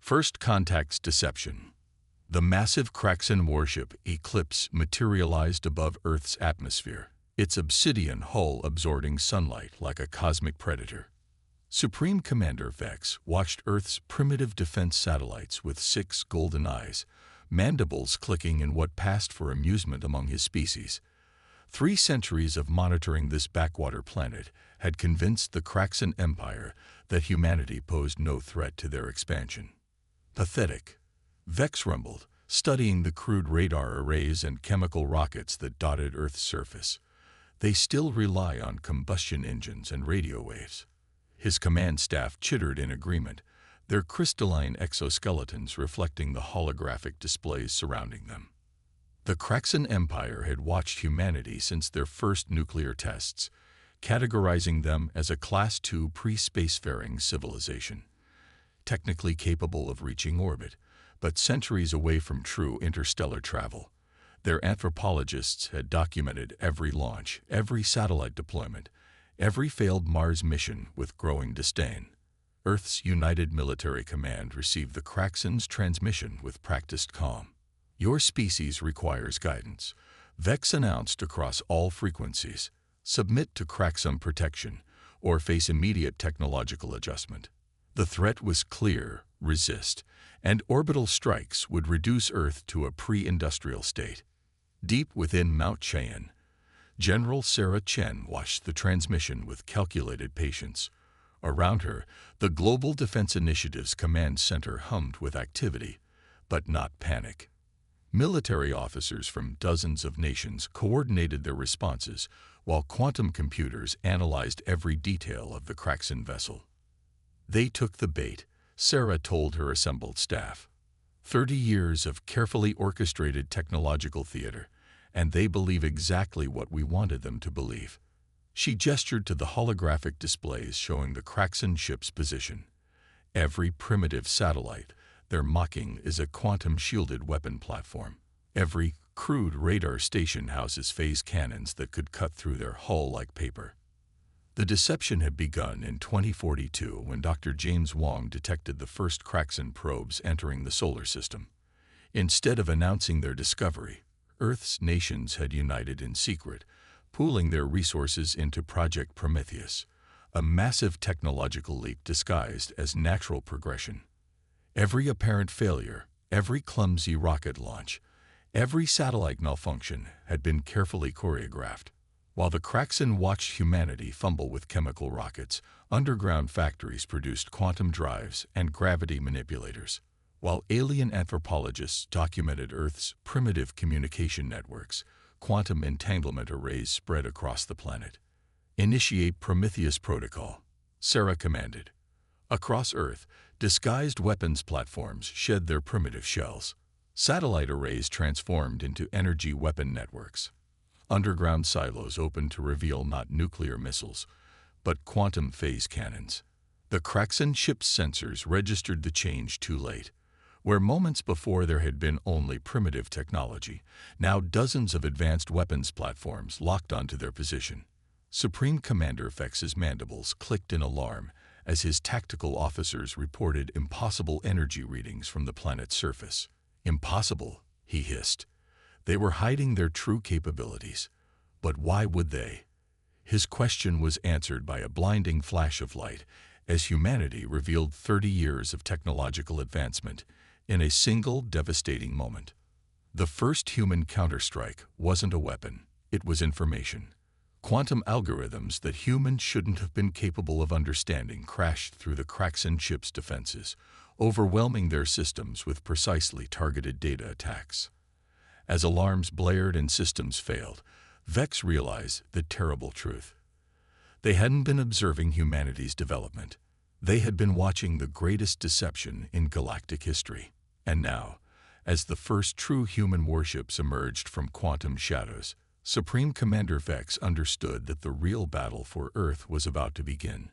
First Contact's deception. The massive Kraxan warship Eclipse materialized above Earth's atmosphere, its obsidian hull absorbing sunlight like a cosmic predator. Supreme Commander Vex watched Earth's primitive defense satellites with 6 golden eyes, mandibles clicking in what passed for amusement among his species. 3 centuries of monitoring this backwater planet had convinced the Kraxan Empire that humanity posed no threat to their expansion. Pathetic, Vex rumbled, studying the crude radar arrays and chemical rockets that dotted Earth's surface. They still rely on combustion engines and radio waves. His command staff chittered in agreement, their crystalline exoskeletons reflecting the holographic displays surrounding them. The Kraxan Empire had watched humanity since their first nuclear tests, categorizing them as a Class II pre-spacefaring civilization, technically capable of reaching orbit, but centuries away from true interstellar travel. Their anthropologists had documented every launch, every satellite deployment, every failed Mars mission with growing disdain. Earth's United Military Command received the Kraxan's transmission with practiced calm. "Your species requires guidance," Vex announced across all frequencies. "Submit to Kraxan protection, or face immediate technological adjustment." The threat was clear: resist, and orbital strikes would reduce Earth to a pre-industrial state. Deep within Mount Cheyenne, General Sarah Chen watched the transmission with calculated patience. Around her, the Global Defense Initiative's command center hummed with activity, but not panic. Military officers from dozens of nations coordinated their responses, while quantum computers analyzed every detail of the Kraxan vessel. "They took the bait," Sarah told her assembled staff. 30 years of carefully orchestrated technological theater, and they believe exactly what we wanted them to believe. She gestured to the holographic displays showing the Kraxan ship's position. Every primitive satellite they're mocking is a quantum-shielded weapon platform. Every crude radar station houses phase cannons that could cut through their hull like paper. The deception had begun in 2042 when Dr. James Wong detected the first Kraxan probes entering the solar system. Instead of announcing their discovery, Earth's nations had united in secret, pooling their resources into Project Prometheus, a massive technological leap disguised as natural progression. Every apparent failure, every clumsy rocket launch, every satellite malfunction had been carefully choreographed. While the Kraxan watched humanity fumble with chemical rockets, underground factories produced quantum drives and gravity manipulators. While alien anthropologists documented Earth's primitive communication networks, quantum entanglement arrays spread across the planet. "Initiate Prometheus Protocol," Sarah commanded. Across Earth, disguised weapons platforms shed their primitive shells. Satellite arrays transformed into energy weapon networks. Underground silos opened to reveal not nuclear missiles, but quantum phase cannons. The Kraxan ship's sensors registered the change too late. Where moments before there had been only primitive technology, now dozens of advanced weapons platforms locked onto their position. Supreme Commander Vex's mandibles clicked in alarm as his tactical officers reported impossible energy readings from the planet's surface. "Impossible," he hissed. They were hiding their true capabilities. But why would they? His question was answered by a blinding flash of light as humanity revealed 30 years of technological advancement in a single devastating moment. The first human counterstrike wasn't a weapon, it was information. Quantum algorithms that humans shouldn't have been capable of understanding crashed through the Kraxan ship's defenses, overwhelming their systems with precisely targeted data attacks. As alarms blared and systems failed, Vex realized the terrible truth. They hadn't been observing humanity's development. They had been watching the greatest deception in galactic history. And now, as the first true human warships emerged from quantum shadows, Supreme Commander Vex understood that the real battle for Earth was about to begin,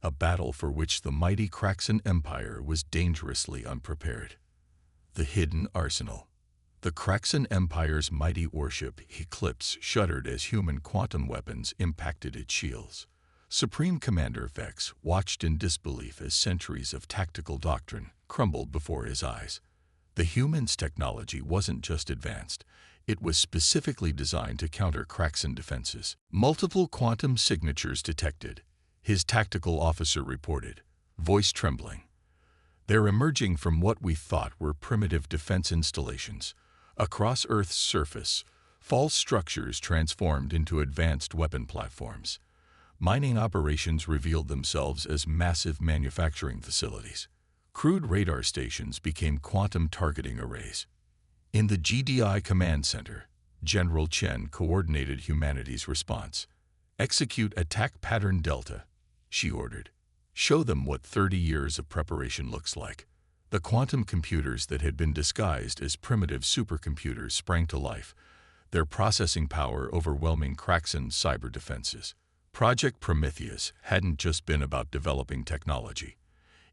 a battle for which the mighty Kraxan Empire was dangerously unprepared. The hidden arsenal. The Kraxan Empire's mighty warship Eclipse shuddered as human quantum weapons impacted its shields. Supreme Commander Vex watched in disbelief as centuries of tactical doctrine, crumbled before his eyes. The humans' technology wasn't just advanced, it was specifically designed to counter Kraxan defenses. Multiple quantum signatures detected, his tactical officer reported, voice trembling. They're emerging from what we thought were primitive defense installations. Across Earth's surface, false structures transformed into advanced weapon platforms. Mining operations revealed themselves as massive manufacturing facilities. Crude radar stations became quantum targeting arrays. In the GDI command center, General Chen coordinated humanity's response. Execute attack pattern Delta, she ordered. Show them what 30 years of preparation looks like. The quantum computers that had been disguised as primitive supercomputers sprang to life, their processing power overwhelming Kraxan's cyber defenses. Project Prometheus hadn't just been about developing technology.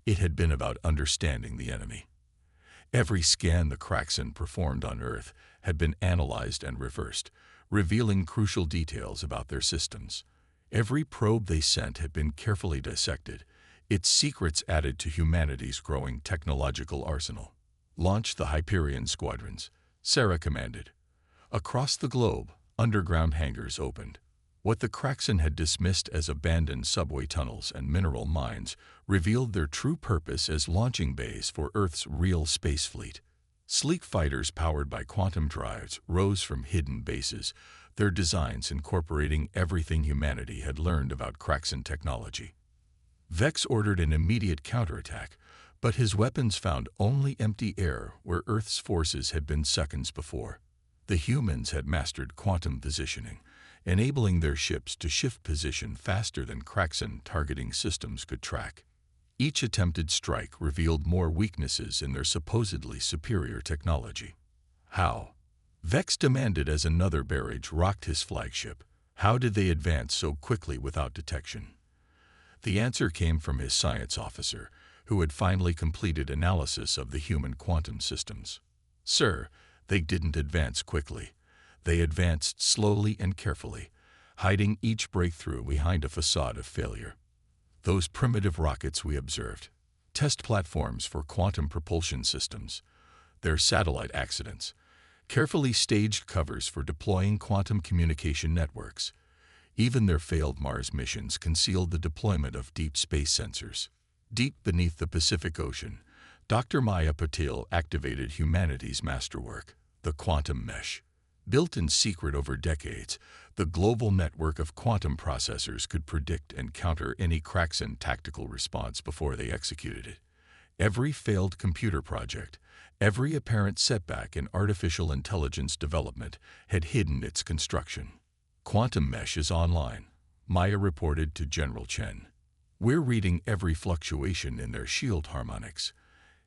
It had been about understanding the enemy. Every scan the Kraxan performed on Earth had been analyzed and reversed, revealing crucial details about their systems. Every probe they sent had been carefully dissected, its secrets added to humanity's growing technological arsenal. Launch the Hyperion squadrons, Sarah commanded. Across the globe, underground hangars opened. What the Kraxan had dismissed as abandoned subway tunnels and mineral mines revealed their true purpose as launching bays for Earth's real space fleet. Sleek fighters powered by quantum drives rose from hidden bases, their designs incorporating everything humanity had learned about Kraxan technology. Vex ordered an immediate counterattack, but his weapons found only empty air where Earth's forces had been seconds before. The humans had mastered quantum positioning, enabling their ships to shift position faster than Kraxan targeting systems could track. Each attempted strike revealed more weaknesses in their supposedly superior technology. How? Vex demanded as another barrage rocked his flagship. How did they advance so quickly without detection? The answer came from his science officer, who had finally completed analysis of the human quantum systems. Sir, they didn't advance quickly. They advanced slowly and carefully, hiding each breakthrough behind a facade of failure. Those primitive rockets we observed, test platforms for quantum propulsion systems, their satellite accidents, carefully staged covers for deploying quantum communication networks. Even their failed Mars missions concealed the deployment of deep space sensors. Deep beneath the Pacific Ocean, Dr. Maya Patil activated humanity's masterwork, the quantum mesh. Built in secret over decades, the global network of quantum processors could predict and counter any Kraxan tactical response before they executed it. Every failed computer project, every apparent setback in artificial intelligence development had hidden its construction. Quantum mesh is online, Maya reported to General Chen. We're reading every fluctuation in their shield harmonics,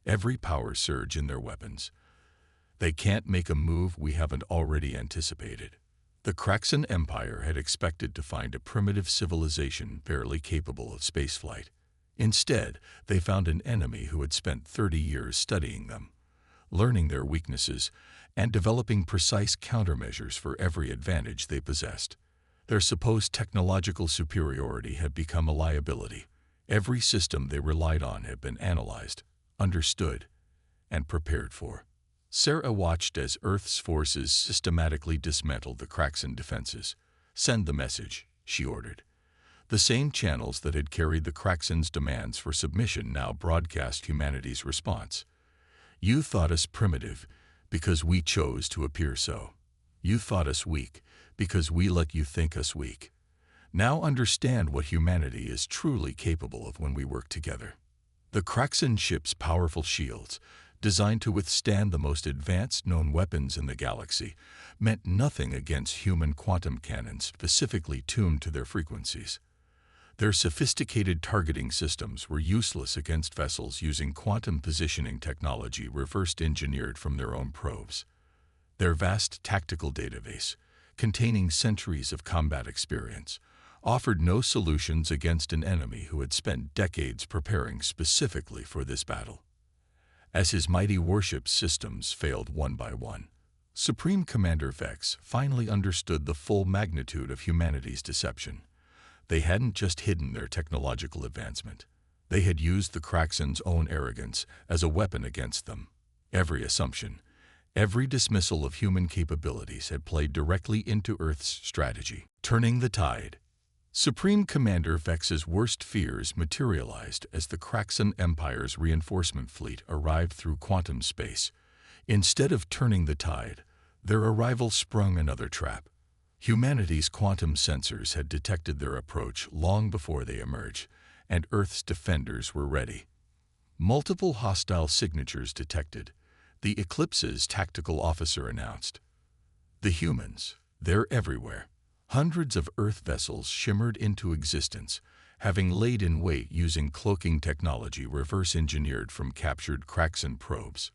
every power surge in their weapons. They can't make a move we haven't already anticipated. The Kraxan Empire had expected to find a primitive civilization barely capable of spaceflight. Instead, they found an enemy who had spent 30 years studying them, learning their weaknesses, and developing precise countermeasures for every advantage they possessed. Their supposed technological superiority had become a liability. Every system they relied on had been analyzed, understood, and prepared for. Sarah watched as Earth's forces systematically dismantled the Kraxan defenses. Send the message, she ordered. The same channels that had carried the Kraxan's demands for submission now broadcast humanity's response. You thought us primitive because we chose to appear so. You thought us weak because we let you think us weak. Now understand what humanity is truly capable of when we work together. The Kraxan ship's powerful shields, designed to withstand the most advanced known weapons in the galaxy, meant nothing against human quantum cannons specifically tuned to their frequencies. Their sophisticated targeting systems were useless against vessels using quantum positioning technology reverse engineered from their own probes. Their vast tactical database, containing centuries of combat experience, offered no solutions against an enemy who had spent decades preparing specifically for this battle. As his mighty warship systems failed one by one, Supreme Commander Vex finally understood the full magnitude of humanity's deception. They hadn't just hidden their technological advancement. They had used the Kraxen's own arrogance as a weapon against them. Every assumption, every dismissal of human capabilities had played directly into Earth's strategy, turning the tide. Supreme Commander Vex's worst fears materialized as the Kraxen Empire's reinforcement fleet arrived through quantum space. Instead of turning the tide, their arrival sprung another trap. Humanity's quantum sensors had detected their approach long before they emerged, and Earth's defenders were ready. Multiple hostile signatures detected, the Eclipse's tactical officer announced. The humans, they're everywhere. Hundreds of Earth vessels shimmered into existence, having laid in wait using cloaking technology reverse-engineered from captured Kraxen probes.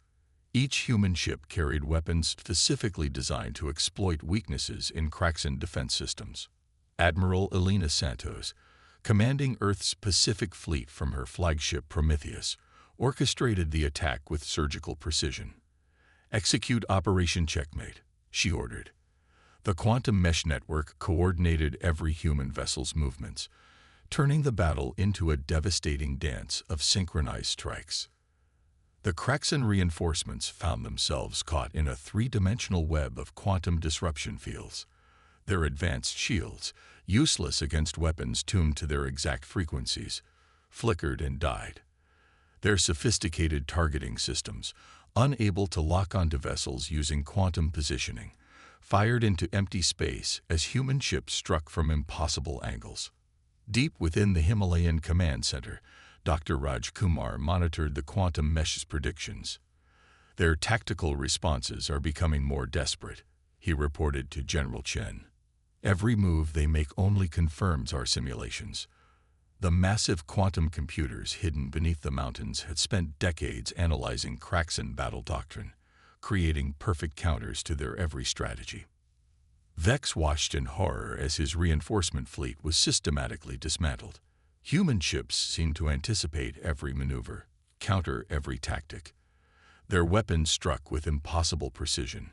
Each human ship carried weapons specifically designed to exploit weaknesses in Kraxen defense systems. Admiral Elena Santos, commanding Earth's Pacific Fleet from her flagship Prometheus, orchestrated the attack with surgical precision. "Execute Operation Checkmate," she ordered. The quantum mesh network coordinated every human vessel's movements, turning the battle into a devastating dance of synchronized strikes. The Kraxen reinforcements found themselves caught in a three-dimensional web of quantum disruption fields. Their advanced shields, useless against weapons tuned to their exact frequencies, flickered and died. Their sophisticated targeting systems, unable to lock onto vessels using quantum positioning, fired into empty space as human ships struck from impossible angles. Deep within the Himalayan Command Center, Dr. Raj Kumar monitored the quantum mesh's predictions. "Their tactical responses are becoming more desperate," he reported to General Chen. "Every move they make only confirms our simulations." The massive quantum computers hidden beneath the mountains had spent decades analyzing Kraxen battle doctrine, creating perfect counters to their every strategy. Vex watched in horror as his reinforcement fleet was systematically dismantled. Human ships seemed to anticipate every maneuver, counter every tactic. Their weapons struck with impossible precision,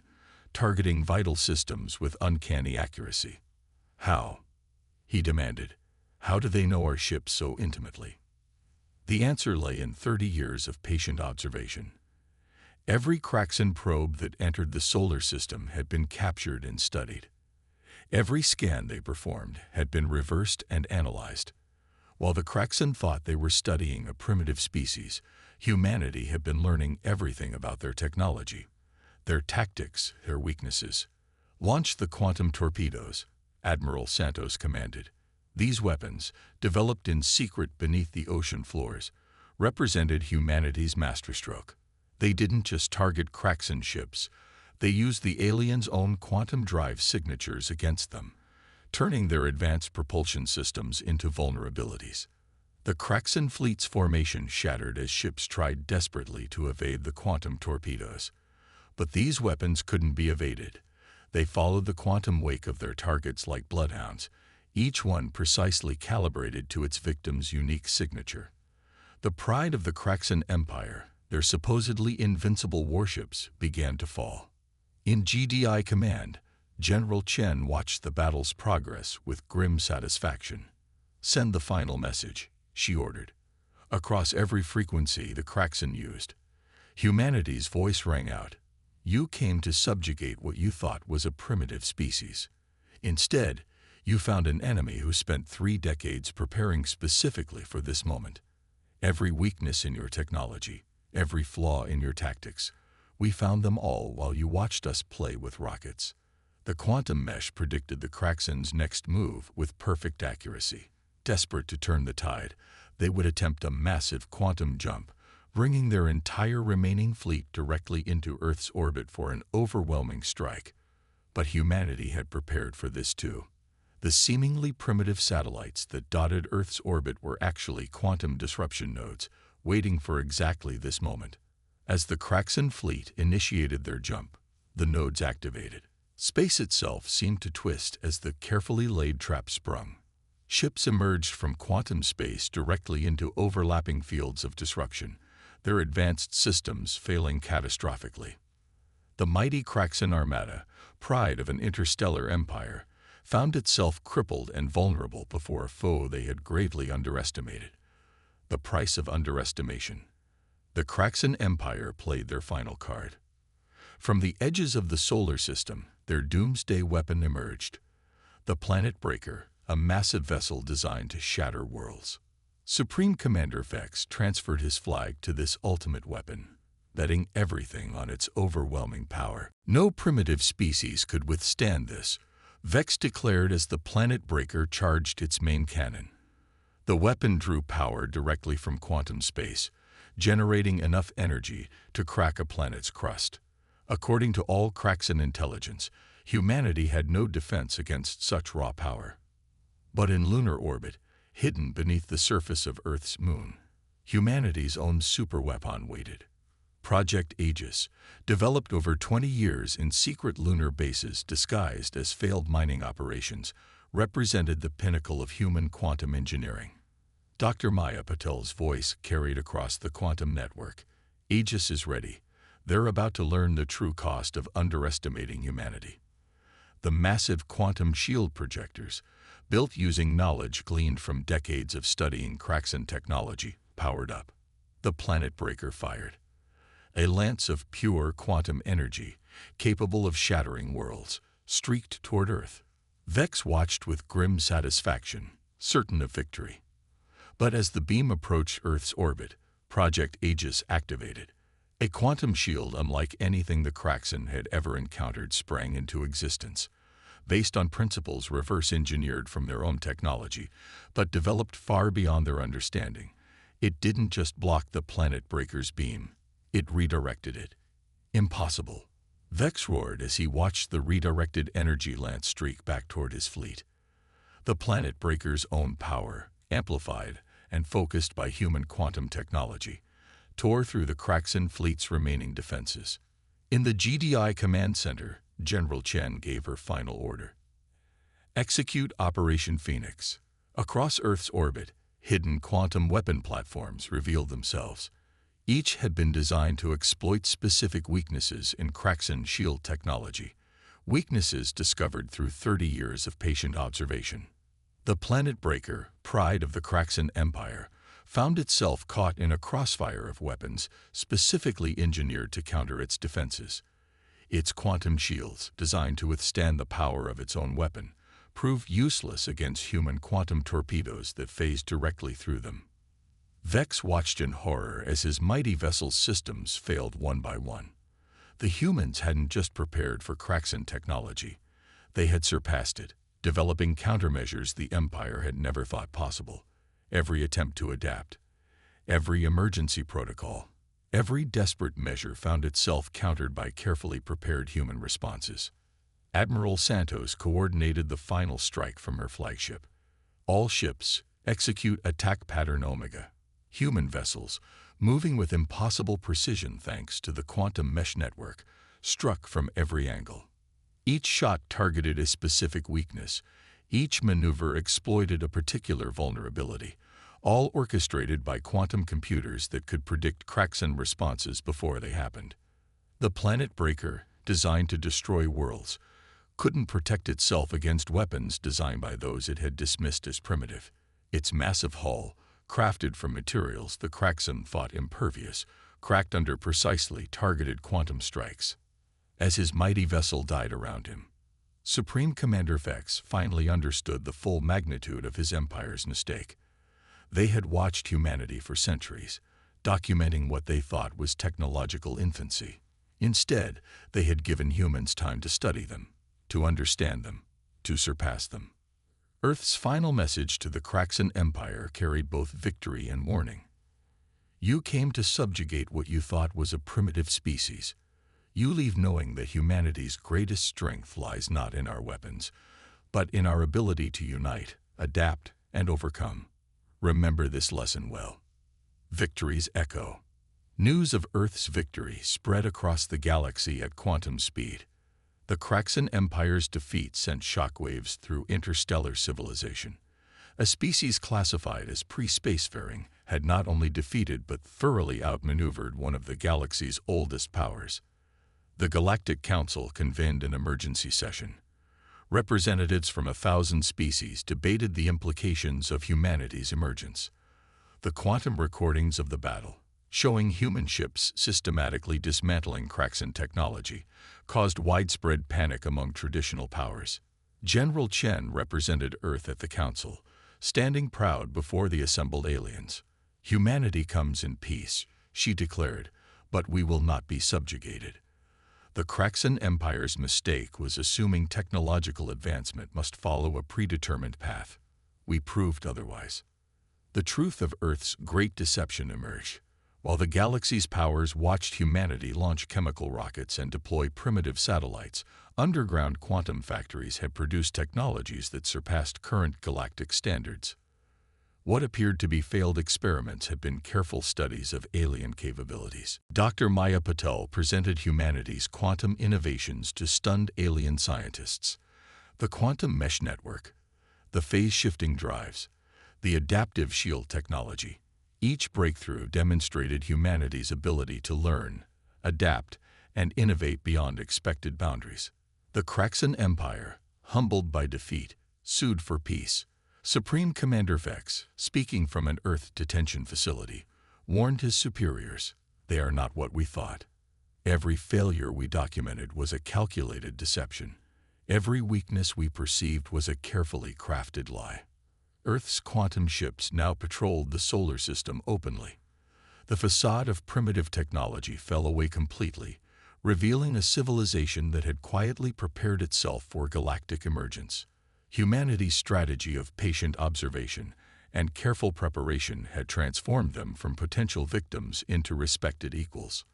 targeting vital systems with uncanny accuracy. "How?" he demanded. "How do they know our ships so intimately?" The answer lay in 30 years of patient observation. Every Kraxen probe that entered the solar system had been captured and studied. Every scan they performed had been reversed and analyzed. While the Kraxen thought they were studying a primitive species, humanity had been learning everything about their technology, their tactics, their weaknesses. "Launch the quantum torpedoes," Admiral Santos commanded. These weapons, developed in secret beneath the ocean floors, represented humanity's masterstroke. They didn't just target Kraxen ships, they used the aliens' own quantum drive signatures against them, turning their advanced propulsion systems into vulnerabilities. The Kraxen fleet's formation shattered as ships tried desperately to evade the quantum torpedoes. But these weapons couldn't be evaded. They followed the quantum wake of their targets like bloodhounds, each one precisely calibrated to its victim's unique signature. The pride of the Kraxen Empire, their supposedly invincible warships, began to fall. In GDI command, General Chen watched the battle's progress with grim satisfaction. "Send the final message," she ordered. Across every frequency the Kraxen used, humanity's voice rang out. "You came to subjugate what you thought was a primitive species. Instead, you found an enemy who spent 3 decades preparing specifically for this moment. Every weakness in your technology, every flaw in your tactics, we found them all while you watched us play with rockets." The quantum mesh predicted the Kraxen's next move with perfect accuracy. Desperate to turn the tide, they would attempt a massive quantum jump, bringing their entire remaining fleet directly into Earth's orbit for an overwhelming strike. But humanity had prepared for this too. The seemingly primitive satellites that dotted Earth's orbit were actually quantum disruption nodes, waiting for exactly this moment. As the Kraxen fleet initiated their jump, the nodes activated. Space itself seemed to twist as the carefully laid trap sprung. Ships emerged from quantum space directly into overlapping fields of disruption, their advanced systems failing catastrophically. The mighty Kraxen armada, pride of an interstellar empire, found itself crippled and vulnerable before a foe they had gravely underestimated. The price of underestimation. The Kraxan Empire played their final card. From the edges of the solar system, their doomsday weapon emerged. The Planet Breaker, a massive vessel designed to shatter worlds. Supreme Commander Vex transferred his flag to this ultimate weapon, betting everything on its overwhelming power. No primitive species could withstand this, Vex declared as the Planet Breaker charged its main cannon. The weapon drew power directly from quantum space, generating enough energy to crack a planet's crust. According to all Kraxan intelligence, humanity had no defense against such raw power. But in lunar orbit, hidden beneath the surface of Earth's moon, humanity's own superweapon waited. Project Aegis, developed over 20 years in secret lunar bases disguised as failed mining operations, represented the pinnacle of human quantum engineering. Dr. Maya Patel's voice carried across the quantum network. Aegis is ready. They're about to learn the true cost of underestimating humanity. The massive quantum shield projectors, built using knowledge gleaned from decades of studying Kraxan technology, powered up. The Planet Breaker fired. A lance of pure quantum energy, capable of shattering worlds, streaked toward Earth. Vex watched with grim satisfaction, certain of victory. But as the beam approached Earth's orbit, Project Aegis activated. A quantum shield unlike anything the Kraxan had ever encountered sprang into existence, based on principles reverse-engineered from their own technology, but developed far beyond their understanding. It didn't just block the Planet Breaker's beam, it redirected it. Impossible. Vex roared as he watched the redirected energy lance streak back toward his fleet. The Planet Breaker's own power, amplified and focused by human quantum technology, tore through the Kraxan fleet's remaining defenses. In the GDI command center, General Chen gave her final order. Execute Operation Phoenix. Across Earth's orbit, hidden quantum weapon platforms revealed themselves. Each had been designed to exploit specific weaknesses in Kraxan shield technology, weaknesses discovered through 30 years of patient observation. The Planet Breaker, pride of the Kraxan Empire, found itself caught in a crossfire of weapons specifically engineered to counter its defenses. Its quantum shields, designed to withstand the power of its own weapon, proved useless against human quantum torpedoes that phased directly through them. Vex watched in horror as his mighty vessel's systems failed one by one. The humans hadn't just prepared for Kraxan technology. They had surpassed it, developing countermeasures the Empire had never thought possible. Every attempt to adapt, every emergency protocol, every desperate measure found itself countered by carefully prepared human responses. Admiral Santos coordinated the final strike from her flagship. All ships, execute attack pattern Omega. Human vessels, moving with impossible precision thanks to the quantum mesh network, struck from every angle. Each shot targeted a specific weakness. Each maneuver exploited a particular vulnerability, all orchestrated by quantum computers that could predict Kraxan responses before they happened. The Planet Breaker, designed to destroy worlds, couldn't protect itself against weapons designed by those it had dismissed as primitive. Its massive hull, crafted from materials the Kraxan thought impervious, cracked under precisely targeted quantum strikes. As his mighty vessel died around him, Supreme Commander Vex finally understood the full magnitude of his empire's mistake. They had watched humanity for centuries, documenting what they thought was technological infancy. Instead, they had given humans time to study them, to understand them, to surpass them. Earth's final message to the Kraxan Empire carried both victory and warning. You came to subjugate what you thought was a primitive species. You leave knowing that humanity's greatest strength lies not in our weapons, but in our ability to unite, adapt, and overcome. Remember this lesson well. Victory's echo. News of Earth's victory spread across the galaxy at quantum speed. The Kraxan Empire's defeat sent shockwaves through interstellar civilization. A species classified as pre-spacefaring had not only defeated but thoroughly outmaneuvered one of the galaxy's oldest powers. The Galactic Council convened an emergency session. Representatives from 1,000 species debated the implications of humanity's emergence. The quantum recordings of the battle, showing human ships systematically dismantling Kraxan technology, caused widespread panic among traditional powers. General Chen represented Earth at the Council, standing proud before the assembled aliens. "Humanity comes in peace," she declared, "but we will not be subjugated." The Kraxan Empire's mistake was assuming technological advancement must follow a predetermined path. We proved otherwise. The truth of Earth's great deception emerged. While the galaxy's powers watched humanity launch chemical rockets and deploy primitive satellites, underground quantum factories had produced technologies that surpassed current galactic standards. What appeared to be failed experiments had been careful studies of alien capabilities. Dr. Maya Patel presented humanity's quantum innovations to stunned alien scientists. The quantum mesh network, the phase-shifting drives, the adaptive shield technology. Each breakthrough demonstrated humanity's ability to learn, adapt, and innovate beyond expected boundaries. The Kraxan Empire, humbled by defeat, sued for peace. Supreme Commander Vex, speaking from an Earth detention facility, warned his superiors, "They are not what we thought. Every failure we documented was a calculated deception. Every weakness we perceived was a carefully crafted lie." Earth's quantum ships now patrolled the solar system openly. The facade of primitive technology fell away completely, revealing a civilization that had quietly prepared itself for galactic emergence. Humanity's strategy of patient observation and careful preparation had transformed them from potential victims into respected equals.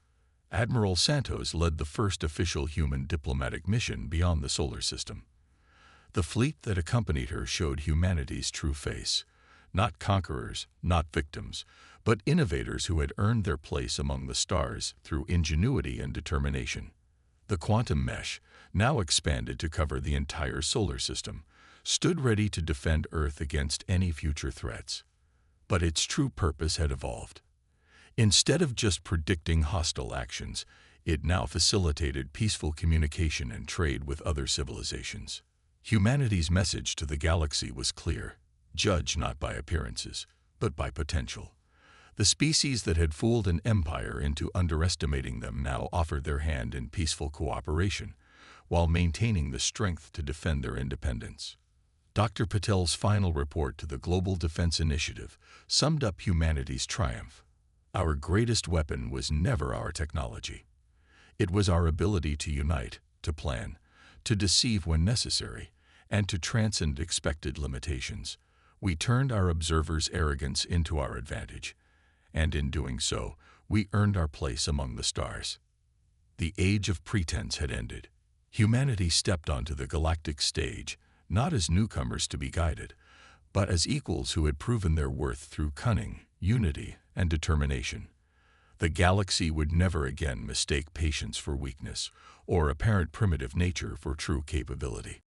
Admiral Santos led the first official human diplomatic mission beyond the solar system. The fleet that accompanied her showed humanity's true face. Not conquerors, not victims, but innovators who had earned their place among the stars through ingenuity and determination. The quantum mesh, now expanded to cover the entire solar system, stood ready to defend Earth against any future threats. But its true purpose had evolved. Instead of just predicting hostile actions, it now facilitated peaceful communication and trade with other civilizations. Humanity's message to the galaxy was clear: judge not by appearances, but by potential. The species that had fooled an empire into underestimating them now offered their hand in peaceful cooperation, while maintaining the strength to defend their independence. Dr. Patel's final report to the Global Defense Initiative summed up humanity's triumph. Our greatest weapon was never our technology. It was our ability to unite, to plan, to deceive when necessary, and to transcend expected limitations. We turned our observers' arrogance into our advantage, and in doing so, we earned our place among the stars. The age of pretense had ended. Humanity stepped onto the galactic stage, not as newcomers to be guided, but as equals who had proven their worth through cunning, unity, and determination. The galaxy would never again mistake patience for weakness, or apparent primitive nature for true capability.